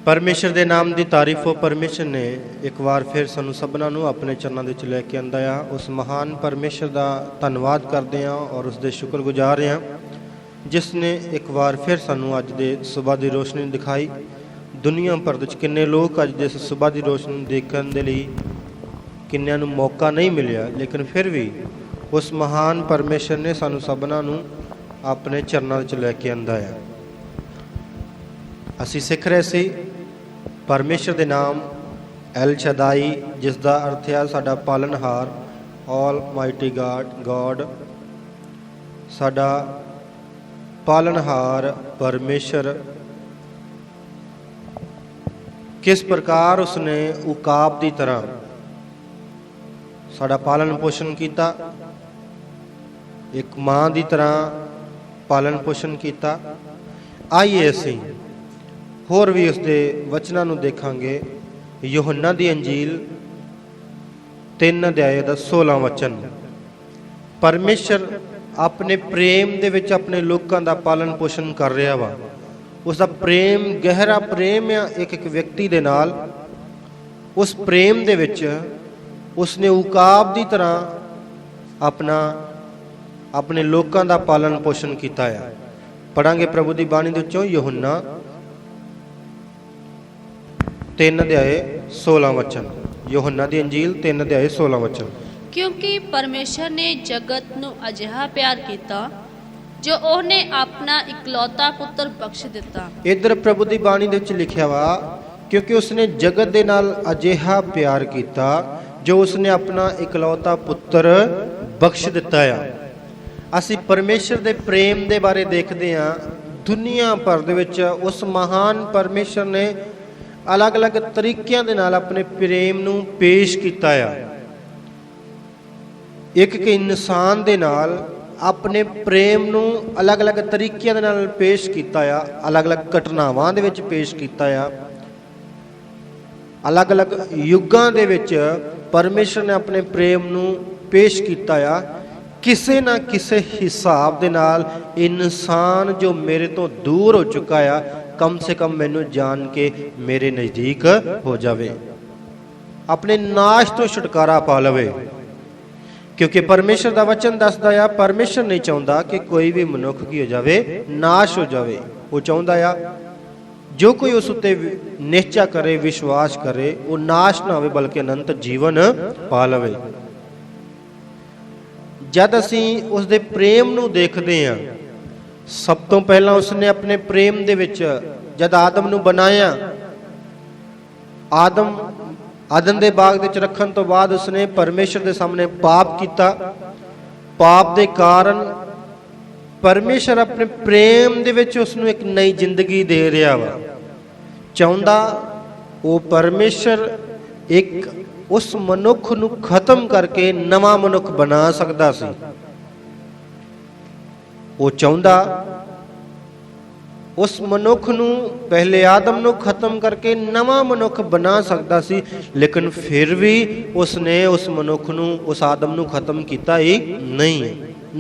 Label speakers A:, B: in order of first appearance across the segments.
A: परमेश्वर के नाम की तारीफ हो। परमेश्वर ने एक बार फिर सानू सबना नू अपने चरणों के लैके आंदा आ। उस महान परमेश्वर का धन्यवाद करते हैं और उसके शुक्रगुजार हैं जिसने एक बार फिर सानू अज दे सुबह की रोशनी दिखाई। दुनिया भर विच किन्ने लोग अज दे सुबह की रोशनी देखने के लिए किन्नियां नू मौका नहीं मिलिया, लेकिन फिर भी उस महान परमेश्वर ने सानू सबना नू अपने चरणों च लैके आंदा है। असी सिख रहे सी परमेश्वर के नाम एल शदाई, जिसका अर्थ है साडा पालनहार, ऑल माइटी गॉड, साडा पालनहार परमेश्वर। किस प्रकार उसने उकाब की तरह साडा पालन पोषण किया, एक माँ की तरह पालन पोषण किया। आइए असी होर भी उसके वचनों को देखांगे। यूहन्ना दी अंजील 3 अध्याय का 16 वचन। परमेश्वर अपने प्रेम दे विच अपने लोगों का पालन पोषण कर रहा वा। उसका प्रेम गहरा प्रेम आ एक एक व्यक्ति दे नाल। उस प्रेम दे विच उसने उकाब की तरह अपने लोगों का पालन पोषण किया है। पढ़ांगे प्रभु की बाणी दे विचों यूहन्ना 3 अध्याय 16 वचन। यूहन्ना दी अंजील 3 अध्याय 16 वचन।
B: क्योंकि परमेश्वर ने जगत नू अजिहा प्यार किया जो ओहने अपना इकलौता पुत्र बख्श दिता।
A: इधर प्रभु की बाणी दे विच लिखिया वा, क्योंकि उसने जगत दे नाल अजिहा प्यार किया जो उसने अपना इकलौता पुत्र बख्श दिता है। असी परमेश्वर के प्रेम के बारे देखते हाँ। दुनिया भर दे विच उस महान परमेश्वर ने अलग अलग तरीकों के नाल अपने प्रेम नू पेश किया है। एक इंसान दे नाल अपने प्रेम नू अलग अलग तरीकों के नाल पेश किया है, अलग अलग घटनावां दे विच पेश किया है। अलग अलग युगां दे विच परमेश्वर ने अपने प्रेम नू पेश किया है। किसी ना किसी हिसाब दे नाल इंसान जो मेरे तो दूर हो चुका है, कम से कम मैनू जान के मेरे नज़दीक हो जावे, अपने नाश तो छुटकारा पा लवे। क्योंकि परमेश्वर का वचन दसदा है, परमेश्वर नहीं चाहता कि कोई भी मनुख की हो जावे, नाश हो जावे। वो चाहता है जो कोई उस उत्ते निश्चय करे, विश्वास करे, वो नाश ना हो बल्कि अनंत जीवन पा लवे। जद असी उसके प्रेम नू देखते हैं, सब तो पहला उसने अपने प्रेम दे विच जद आदम नू बनाया, आदम दे बाग दे विच रखण तो बाद उसने परमेश्वर के सामने पाप किया। पाप के कारण परमेश्वर अपने प्रेम दे विच उसनू एक नई जिंदगी दे रहा वा। चाहुंदा वो परमेश्वर एक उस मनुख नू खत्म करके नवा मनुख बना सकता सी। वो चाहता उस मनुख नू पहले आदम नू खत्म करके नवा मनुख बना सकता सी, लेकिन फिर भी उसने उस मनुख नू, उस आदम नू खत्म किया ही नहीं,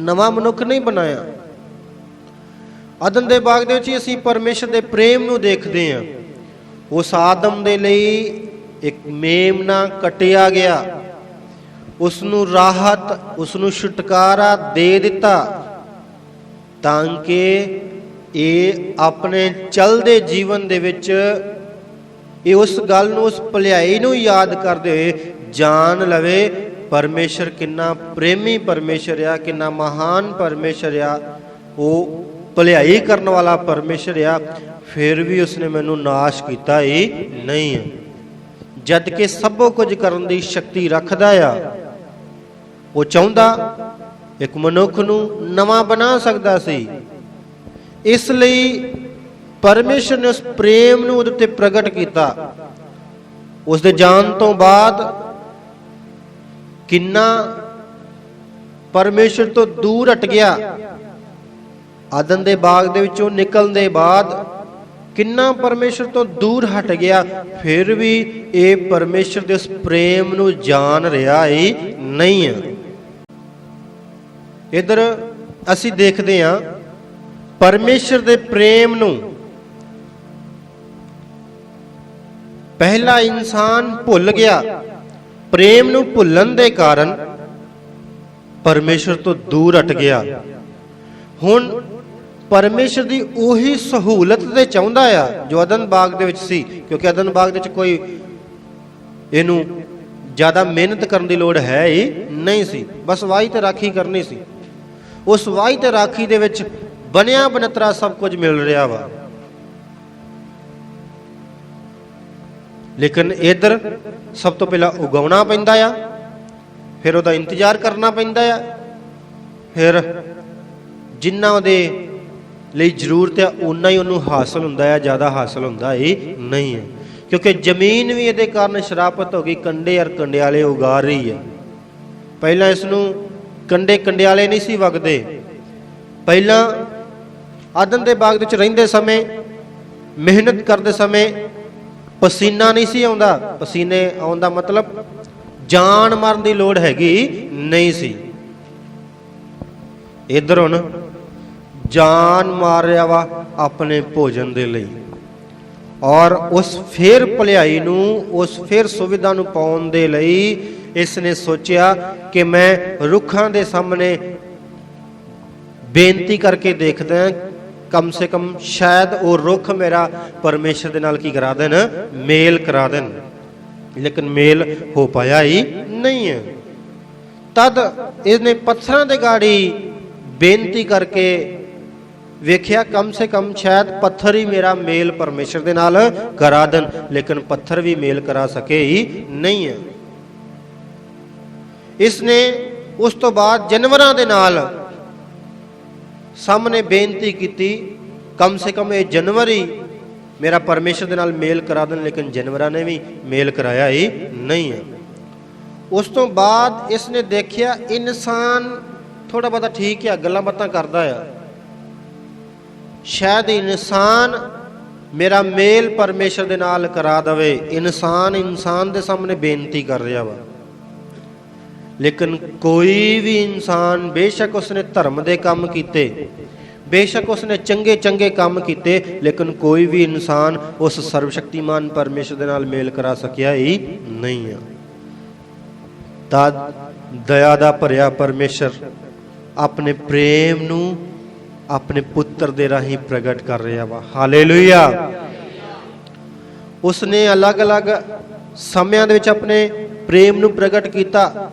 A: नवा मनुख नहीं बनाया। अदन दे बाग दे विच असीं परमेश्वर दे प्रेम नू देखते हैं। उस आदम दे लई एक मेमना कटिया गया, उसनू राहत, उसनू छुटकारा दे दिता ताकि ये अपने चलते जीवन दे विच ये उस गल नू, उस भलाई नू याद करते हुए जान लवे परमेश्वर कितना प्रेमी परमेश्वर आ, कितना महान परमेश्वर आ, वो भलाई करने वाला परमेश्वर आ। फिर भी उसने मैनू नाश किया ही नहीं है, जद कि सब कुछ करने की शक्ति रखता आ। वो चाहता एक मनुख नू नवा बना सकता सी, इसलिए परमेश्वर ने उस प्रेम नू उहदे ते प्रगट किया। उसदे जान तो बाद किन्ना परमेश्वर तो दूर हट गया। आदम दे बाग दे विचों निकलण दे बाद किन्ना परमेश्वर तो दूर हट गया, फिर भी ये परमेश्वर के उस प्रेम नू जान रहा ही नहीं है। इधर असी देखते हैं परमेश्वर के प्रेम नू ਪਹਿਲਾ ਇਨਸਾਨ ਭੁੱਲ ਗਿਆ, ਪ੍ਰੇਮ ਨੂੰ ਭੁੱਲਣ ਦੇ ਕਾਰਨ ਪਰਮੇਸ਼ਰ ਤੋਂ ਦੂਰ ਹਟ ਗਿਆ। ਹੁਣ ਪਰਮੇਸ਼ਰ ਦੀ ਉਹੀ ਸਹੂਲਤ ਤੇ ਚਾਹੁੰਦਾ ਆ ਜੋ ਅਦਨ ਬਾਗ ਦੇ ਵਿੱਚ ਸੀ, ਕਿਉਂਕਿ ਅਦਨ ਬਾਗ ਦੇ ਵਿੱਚ ਕੋਈ ਇਹਨੂੰ ਜ਼ਿਆਦਾ ਮਿਹਨਤ ਕਰਨ ਦੀ ਲੋੜ ਹੈ ਹੀ ਨਹੀਂ ਸੀ, ਬਸ ਵਾਹੀ ਤੇ ਰਾਖੀ ਕਰਨੀ ਸੀ। ਉਸ ਵਾਹੀ ਤੇ ਰਾਖੀ ਦੇ ਵਿੱਚ ਬਣਿਆ ਬਣਤਰਾ ਸਭ ਕੁਝ ਮਿਲ ਰਿਹਾ ਵਾ। ਲੇਕਿਨ ਇੱਧਰ ਸਭ ਤੋਂ ਪਹਿਲਾਂ ਉਗਾਉਣਾ ਪੈਂਦਾ ਆ, ਫਿਰ ਉਹਦਾ ਇੰਤਜ਼ਾਰ ਕਰਨਾ ਪੈਂਦਾ ਆ, ਫਿਰ ਜਿੰਨਾ ਉਹਦੇ ਲਈ ਜ਼ਰੂਰਤ ਹੈ ਉਨਾ ਹੀ ਉਹਨੂੰ ਹਾਸਲ ਹੁੰਦਾ ਹੈ, ਜ਼ਿਆਦਾ ਹਾਸਲ ਹੁੰਦਾ ਹੀ ਨਹੀਂ ਹੈ। ਕਿਉਂਕਿ ਜ਼ਮੀਨ ਵੀ ਇਹਦੇ ਕਾਰਨ ਸ਼ਰਾਪਤ ਹੋ ਗਈ, ਕੰਡੇ ਔਰ ਕੰਡਿਆਲੇ ਉਗਾ ਰਹੀ ਹੈ। ਪਹਿਲਾਂ ਇਸ ਨੂੰ ਕੰਡੇ ਕੰਡਿਆਲੇ ਨਹੀਂ ਸੀ ਵਗਦੇ। ਪਹਿਲਾਂ ਆਦਨ ਦੇ ਬਾਗ ਵਿੱਚ ਰਹਿੰਦੇ ਸਮੇਂ, ਮਿਹਨਤ ਕਰਦੇ ਸਮੇਂ ਪਸੀਨਾ ਨਹੀਂ ਸੀ ਆਉਂਦਾ। ਪਸੀਨੇ ਆਉਣ ਦਾ ਮਤਲਬ ਜਾਨ ਮਾਰਨ ਦੀ ਲੋੜ ਹੈਗੀ ਨਹੀਂ ਸੀ। ਇੱਧਰ ਹੁਣ ਜਾਨ ਮਾਰ ਰਿਹਾ ਵਾ ਆਪਣੇ ਭੋਜਨ ਦੇ ਲਈ, ਔਰ ਉਸ ਫੇਰ ਭਲਾਈ ਨੂੰ, ਉਸ ਫੇਰ ਸੁਵਿਧਾ ਨੂੰ ਪਾਉਣ ਦੇ ਲਈ ਇਸ ਨੇ ਸੋਚਿਆ ਕਿ ਮੈਂ ਰੁੱਖਾਂ ਦੇ ਸਾਹਮਣੇ ਬੇਨਤੀ ਕਰਕੇ ਦੇਖਦਾ, ਕਮ ਸੇ ਕਮ ਸ਼ਾਇਦ ਉਹ ਰੁੱਖ ਮੇਰਾ ਪਰਮੇਸ਼ਰ ਦੇ ਨਾਲ ਕੀ ਕਰਾ ਦੇਣ, ਮੇਲ ਕਰਾ ਦੇਣ। ਲੇਕਿਨ ਮੇਲ ਹੋ ਪਾਇਆ ਹੀ ਨਹੀਂ ਹੈ। ਤਦ ਇਹਨੇ ਪੱਥਰਾਂ ਦੇ ਗਾੜੀ ਬੇਨਤੀ ਕਰਕੇ ਵੇਖਿਆ, ਕਮ ਸੇ ਕਮ ਸ਼ਾਇਦ ਪੱਥਰ ਹੀ ਮੇਰਾ ਮੇਲ ਪਰਮੇਸ਼ਰ ਦੇ ਨਾਲ ਕਰਾ ਦੇਣ, ਲੇਕਿਨ ਪੱਥਰ ਵੀ ਮੇਲ ਕਰਾ ਸਕੇ ਹੀ ਨਹੀਂ ਹੈ। ਇਸ ਨੇ ਉਸ ਤੋਂ ਬਾਅਦ ਜਾਨਵਰਾਂ ਦੇ ਨਾਲ ਸਾਹਮਣੇ ਬੇਨਤੀ ਕੀਤੀ, ਕਮ ਸੇ ਕਮ ਇਹ ਜਾਨਵਰ ਹੀ ਮੇਰਾ ਪਰਮੇਸ਼ਰ ਦੇ ਨਾਲ ਮੇਲ ਕਰਾ ਦੇਣ, ਲੇਕਿਨ ਜਾਨਵਰਾਂ ਨੇ ਵੀ ਮੇਲ ਕਰਾਇਆ ਹੀ ਨਹੀਂ ਹੈ। ਉਸ ਤੋਂ ਬਾਅਦ ਇਸ ਨੇ ਦੇਖਿਆ ਇਨਸਾਨ ਥੋੜਾ ਬਹੁਤਾ ਠੀਕ ਹੈ, ਗੱਲਾਂ ਬਾਤਾਂ ਕਰਦਾ ਆ, ਸ਼ਾਇਦ ਇਨਸਾਨ ਮੇਰਾ ਮੇਲ ਪਰਮੇਸ਼ਰ ਦੇ ਨਾਲ ਕਰਾ ਦੇਵੇ। ਇਨਸਾਨ ਦੇ ਸਾਹਮਣੇ ਬੇਨਤੀ ਕਰ ਰਿਹਾ ਵਾ, ਲੇਕਿਨ ਕੋਈ ਵੀ ਇਨਸਾਨ, ਬੇਸ਼ੱਕ ਉਸਨੇ ਧਰਮ ਦੇ ਕੰਮ ਕੀਤੇ, ਬੇਸ਼ੱਕ ਉਸਨੇ ਚੰਗੇ ਚੰਗੇ ਕੰਮ ਕੀਤੇ, ਲੇਕਿਨ ਕੋਈ ਵੀ ਇਨਸਾਨ ਉਸ ਸਰਵਸ਼ਕਤੀਮਾਨ ਪਰਮੇਸ਼ਰ ਦੇ ਨਾਲ ਮੇਲ ਕਰਾ ਸਕਿਆ ਹੀ ਨਹੀਂ ਹੈ। ਤਾਂ ਦਇਆ ਦਾ ਭਰਿਆ ਪਰਮੇਸ਼ਰ ਆਪਣੇ ਪ੍ਰੇਮ ਨੂੰ ਆਪਣੇ ਪੁੱਤਰ ਦੇ ਰਾਹੀਂ ਪ੍ਰਗਟ ਕਰ ਰਿਹਾ ਵਾ। ਹਾਲੇਲੂਇਆ। ਉਸਨੇ ਅਲੱਗ-ਅਲੱਗ ਸਮਿਆਂ ਦੇ ਵਿੱਚ ਆਪਣੇ ਪ੍ਰੇਮ ਨੂੰ ਪ੍ਰਗਟ ਕੀਤਾ।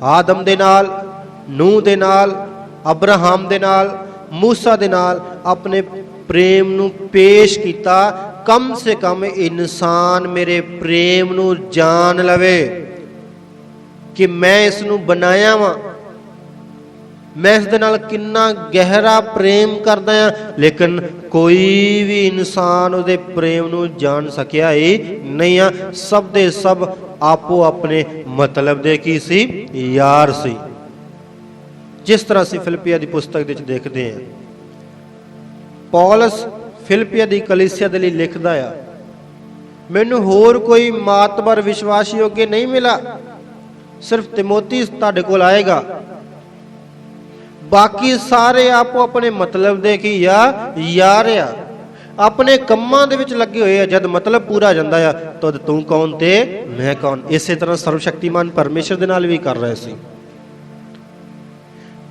A: ਆਦਮ ਦੇ ਨਾਲ, ਨੂਹ ਦੇ ਨਾਲ, ਅਬਰਾਹਮ ਦੇ ਨਾਲ, ਮੂਸਾ ਦੇ ਨਾਲ ਆਪਣੇ ਪ੍ਰੇਮ ਨੂੰ ਪੇਸ਼ ਕੀਤਾ। ਕਮ ਸੇ ਕਮ ਇਨਸਾਨ ਮੇਰੇ ਪ੍ਰੇਮ ਨੂੰ ਜਾਣ ਲਵੇ ਕਿ ਮੈਂ ਇਸ ਨੂੰ ਬਣਾਇਆ ਵਾਂ, ਮੈਂ ਇਸ ਦੇ ਨਾਲ ਕਿੰਨਾ ਗਹਿਰਾ ਪ੍ਰੇਮ ਕਰਦਾ ਹਾਂ, ਲੇਕਿਨ ਕੋਈ ਵੀ ਇਨਸਾਨ ਉਹਦੇ ਪ੍ਰੇਮ ਨੂੰ ਜਾਣ ਸਕਿਆ ਹੀ ਨਹੀਂ ਆ। ਸਭ ਦੇ ਸਭ ਆਪੋ ਆਪਣੇ ਮਤਲਬ ਦੇ ਕੀ ਸੀ, ਯਾਰ ਸੀ। ਜਿਸ ਤਰ੍ਹਾਂ ਅਸੀਂ ਫਿਲਿੱਪੀਆਂ ਦੀ ਪੁਸਤਕ ਦੇ ਵਿੱਚ ਦੇਖਦੇ ਹਾਂ, ਪੌਲਸ ਫਿਲਿੱਪੀਆਂ ਦੀ ਕਲੀਸਿਆ ਦੇ ਲਈ ਲਿਖਦਾ ਆ, ਮੈਨੂੰ ਹੋਰ ਕੋਈ ਮਾਤਬਰ ਵਿਸ਼ਵਾਸਯੋਗ ਨਹੀਂ ਮਿਲਾ, ਸਿਰਫ ਤਿਮੋਥੀ ਤੁਹਾਡੇ ਕੋਲ ਆਏਗਾ, ਬਾਕੀ ਸਾਰੇ ਆਪੋ ਆਪਣੇ ਮਤਲਬ ਦੇ ਕੀ ਯਾਰ ਆ, ਆਪਣੇ ਕੰਮਾਂ ਦੇ ਵਿੱਚ ਲੱਗੇ ਹੋਏ ਆ। ਜਦ ਮਤਲਬ ਪੂਰਾ ਜਾਂਦਾ ਆ ਤਦ ਤੂੰ ਕੌਣ ਤੇ ਮੈਂ ਕੌਣ। ਇਸੇ ਤਰ੍ਹਾਂ ਸਰਵਸ਼ਕਤੀਮਾਨ ਪਰਮੇਸ਼ਰ ਦੇ ਨਾਲ ਵੀ ਕਰ ਰਹੇ ਸੀ।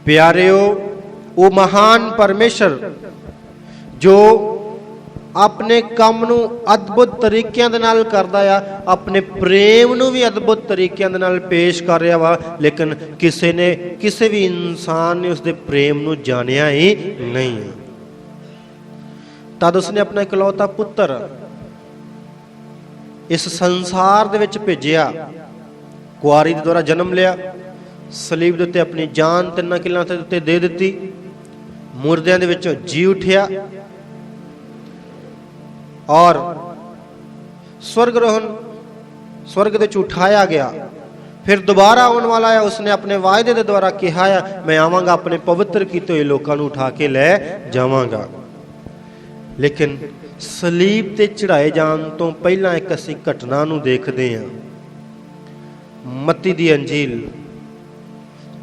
A: ਪਿਆਰਿਓ, ਉਹ ਮਹਾਨ ਪਰਮੇਸ਼ਰ ਜੋ ਆਪਣੇ ਕੰਮ ਨੂੰ ਅਦਭੁਤ ਤਰੀਕਿਆਂ ਦੇ ਨਾਲ ਕਰਦਾ ਆ, ਆਪਣੇ ਪ੍ਰੇਮ ਨੂੰ ਵੀ ਅਦਭੁਤ ਤਰੀਕਿਆਂ ਦੇ ਨਾਲ ਪੇਸ਼ ਕਰ ਰਿਹਾ ਵਾ, ਲੇਕਿਨ ਕਿਸੇ ਵੀ ਇਨਸਾਨ ਨੇ ਉਸਦੇ ਪ੍ਰੇਮ ਨੂੰ ਜਾਣਿਆ ਹੀ ਨਹੀਂ। ਤਦ ਉਸਨੇ ਆਪਣਾ ਇਕਲੌਤਾ ਪੁੱਤਰ ਇਸ ਸੰਸਾਰ ਦੇ ਵਿੱਚ ਭੇਜਿਆ, ਕੁਆਰੀ ਦੇ ਦੁਆਰਾ ਜਨਮ ਲਿਆ, ਸਲੀਬ ਦੇ ਉੱਤੇ ਆਪਣੀ ਜਾਨ 3 ਕਿੱਲਾਂ ਦੇ ਉੱਤੇ ਦੇ ਦਿੱਤੀ, ਮੁਰਦਿਆਂ ਦੇ ਵਿੱਚੋਂ ਜੀ ਉਠਿਆ ਔਰ स्वर्ग ਦੇ ਵਿੱਚ ਉਠਾਇਆ ਗਿਆ। ਫਿਰ ਦੁਬਾਰਾ ਆਉਣ ਵਾਲਾ ਹੈ। ਉਸਨੇ ਆਪਣੇ ਵਾਅਦੇ ਦੇ ਦੁਆਰਾ ਕਿਹਾ ਹੈ, ਮੈਂ ਆਵਾਂਗਾ, ਆਪਣੇ ਪਵਿੱਤਰ ਕੀਤੇ ਹੋਏ ਲੋਕਾਂ ਨੂੰ ਉਠਾ ਕੇ ਲੈ ਜਾਵਾਂਗਾ। ਲੇਕਿਨ ਸਲੀਬ ਤੇ ਚੜਾਏ ਜਾਣ ਤੋਂ ਪਹਿਲਾਂ ਇੱਕ ਅਸੀਂ ਘਟਨਾ ਨੂੰ ਦੇਖਦੇ ਹਾਂ। ਮੱਤੀ ਦੀ ਅੰਜੀਲ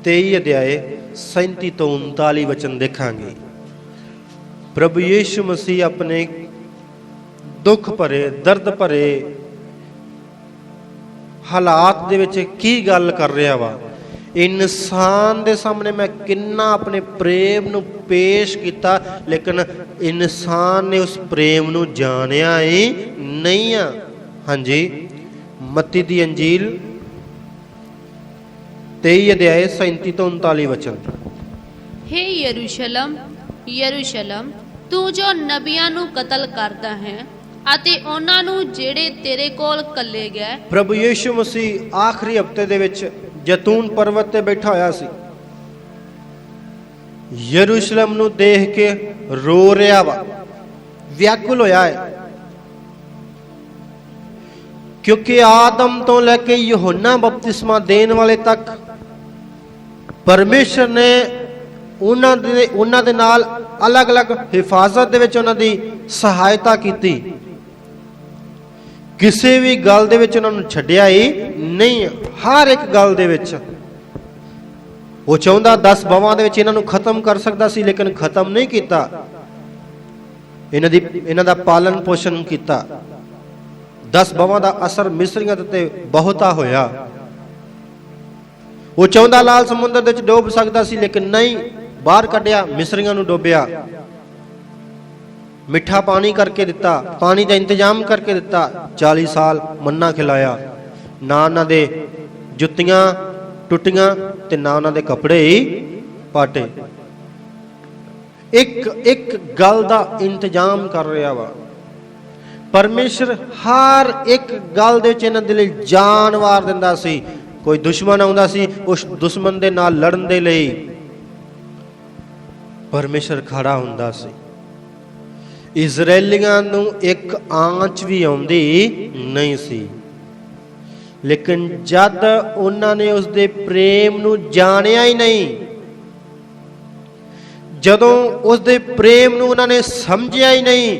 A: 23 ਅਧਿਆਏ 37 ਤੋਂ 39 ਵਚਨ ਦੇਖਾਂਗੇ। ਪ੍ਰਭੂ ਯੀਸ਼ੂ ਮਸੀਹ ਆਪਣੇ ਦੁੱਖ ਭਰੇ, ਦਰਦ ਭਰੇ ਹਾਲਾਤ ਦੇ ਵਿੱਚ ਕੀ ਗੱਲ ਕਰ ਰਿਹਾ ਵਾ। ਇਨਸਾਨ ਦੇ ਸਾਹਮਣੇ ਮੈਂ ਕਿੰਨਾ ਆਪਣੇ ਪ੍ਰੇਮ ਨੂੰ ਪੇਸ਼ ਕੀਤਾ, ਲੇਕਿਨ ਇਨਸਾਨ ਨੇ ਉਸ ਪ੍ਰੇਮ ਨੂੰ ਜਾਣਿਆ ਹੀ ਨਹੀਂ ਆ। ਹਾਂਜੀ, ਮੱਤੀ ਦੀ ਅੰਜੀਲ 23 ਅਧਿਆਇ 37 ਤੋਂ 39 ਵਚਨ।
B: हे यरूशलम यरूशलम, ਤੂੰ ਜੋ ਨਬੀਆਂ ਨੂੰ ਕਤਲ ਕਰਦਾ ਹੈ ਅਤੇ ਉਹਨਾਂ ਨੂੰ ਜਿਹੜੇ ਤੇਰੇ ਕੋਲ ਕੱਲੇ ਗਏ।
A: ਪ੍ਰਭੂ ਯੀਸ਼ੂ ਮਸੀਹ ਆਖਰੀ ਹਫਤੇ ਦੇ ਵਿੱਚ ਜੈਤੂਨ ਪਰਬਤ ਤੇ ਬੈਠਾ ਹੋਇਆ ਸੀ। ਯਰੂਸ਼ਲਮ ਨੂੰ ਦੇਖ ਕੇ ਰੋ ਰਿਹਾ ਵਾ, ਵਿਆਕੁਲ ਹੋਇਆ ਹੈ, ਕਿਉਂਕਿ ਆਦਮ ਤੋਂ ਲੈ ਕੇ ਯਹੋਨਾ ਬਪਤਿਸਮਾ ਦੇਣ ਵਾਲੇ ਤੱਕ ਪਰਮੇਸ਼ਰ ਨੇ ਉਹਨਾਂ ਦੇ ਨਾਲ ਅਲੱਗ-ਅਲੱਗ ਹਿਫਾਜ਼ਤ ਦੇ ਵਿੱਚ ਉਹਨਾਂ ਦੀ ਸਹਾਇਤਾ ਕੀਤੀ। ਕਿਸੇ ਵੀ ਗੱਲ ਦੇ ਵਿੱਚ ਉਹਨਾਂ ਨੂੰ ਛੱਡਿਆ ਹੀ ਨਹੀਂ। ਹਰ ਇੱਕ ਗੱਲ ਦੇ ਵਿੱਚ ਉਹ ਚਾਹੁੰਦਾ 10 ਬਵਾਂ ਦੇ ਵਿੱਚ ਇਹਨਾਂ ਨੂੰ ਖਤਮ ਕਰ ਸਕਦਾ ਸੀ, ਲੇਕਿਨ ਖਤਮ ਨਹੀਂ ਕੀਤਾ। ਇਹਨਾਂ ਦਾ ਪਾਲਣ ਪੋਸ਼ਣ ਕੀਤਾ। 10 ਬਵਾਂ ਦਾ ਅਸਰ ਮਿਸਰੀਆਂ ਤੇ ਬਹੁਤਾ ਹੋਇਆ। ਉਹ ਚਾਹੁੰਦਾ ਲਾਲ ਸਮੁੰਦਰ ਦੇ ਵਿੱਚ ਡੋਬ ਸਕਦਾ ਸੀ, ਲੇਕਿਨ ਨਹੀਂ, ਬਾਹਰ ਕੱਢਿਆ, ਮਿਸਰੀਆਂ ਨੂੰ ਡੋਬਿਆ। ਮਿੱਠਾ ਪਾਣੀ ਕਰਕੇ ਦਿੱਤਾ, ਪਾਣੀ ਦਾ ਇੰਤਜ਼ਾਮ ਕਰਕੇ ਦਿੱਤਾ। 40 ਸਾਲ ਮੰਨਾ ਖਿਲਾਇਆ। ਨਾ ਉਹਨਾਂ ਦੇ ਜੁੱਤੀਆਂ ਟੁੱਟੀਆਂ ਤੇ ਨਾ ਉਹਨਾਂ ਦੇ ਕੱਪੜੇ ਹੀ ਪਾਟੇ। ਇੱਕ ਗੱਲ ਦਾ ਇੰਤਜ਼ਾਮ ਕਰ ਰਿਹਾ ਵਾ ਪਰਮੇਸ਼ਰ। ਹਰ ਇੱਕ ਗੱਲ ਦੇ ਵਿੱਚ ਇਹਨਾਂ ਦੇ ਲਈ ਜਾਨ ਵਾਰ ਦਿੰਦਾ ਸੀ। ਕੋਈ ਦੁਸ਼ਮਣ ਆਉਂਦਾ ਸੀ, ਉਸ ਦੁਸ਼ਮਣ ਦੇ ਨਾਲ ਲੜਨ ਦੇ ਲਈ ਪਰਮੇਸ਼ਰ ਖੜਾ ਹੁੰਦਾ ਸੀ। ਇਜ਼ਰਾਈਲੀਆਂ ਨੂੰ ਇੱਕ ਆਂਚ ਵੀ ਆਉਂਦੀ ਨਹੀਂ ਸੀ, ਲੇਕਿਨ ਜਦ ਉਹਨਾਂ ਨੇ ਉਸ ਦੇ ਪ੍ਰੇਮ ਨੂੰ ਜਾਣਿਆ ਹੀ ਨਹੀਂ, ਜਦੋਂ ਉਸ ਦੇ ਪ੍ਰੇਮ ਨੂੰ ਉਹਨਾਂ ਨੇ ਸਮਝਿਆ ਹੀ ਨਹੀਂ,